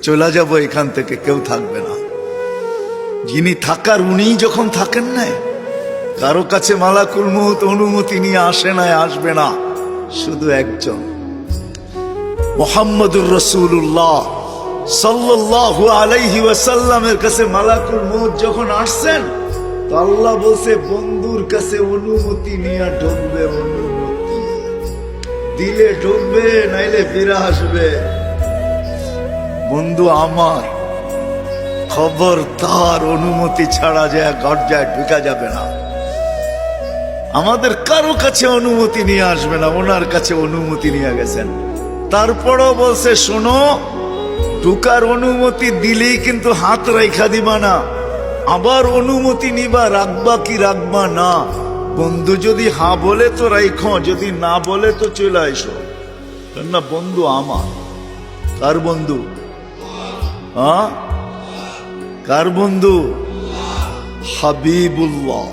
চলে যাব এখান থেকে, কেউ থাকবে না। যিনি থাকার উনিই যখন থাকেন না, কারো কাছে মালাকুল মউত অনুমতি নিয়ে আসে না, আসবে না। শুধু একজন মুহাম্মদুর রাসূলুল্লাহ সাল্লাল্লাহু আলাইহি ওয়াসাল্লামের কাছে মালাকুল মউত যখন আসছেন, তো আল্লাহ বলছে বন্ধুর কাছে অনুমতি নিয়ে ঢুকবে। অনুমতি দিলে ঢুকবে, নাইলে ফিরে আসবে। বন্ধু আমার, খবর তার অনুমতি ছাড়া যায় গর্জায় ঢুকা যাবে না। আমাদের কারো কাছে অনুমতি নিয়ে আসবে না, ওনার কাছে অনুমতি নিয়ে গেছেন। তারপরও বলছে শোনো, ঢুকার অনুমতি দিলেই কিন্তু হাত রাইখা দিবা না, আবার অনুমতি নিবা, রাখবা কি রাখবা না। বন্ধু যদি হ্যাঁ বলে তো রাইখো, যদি না বলে তো চলে এসো। না বন্ধু আমার। কার বন্ধু? কার বন্ধু? হাবিবুল্লাহ।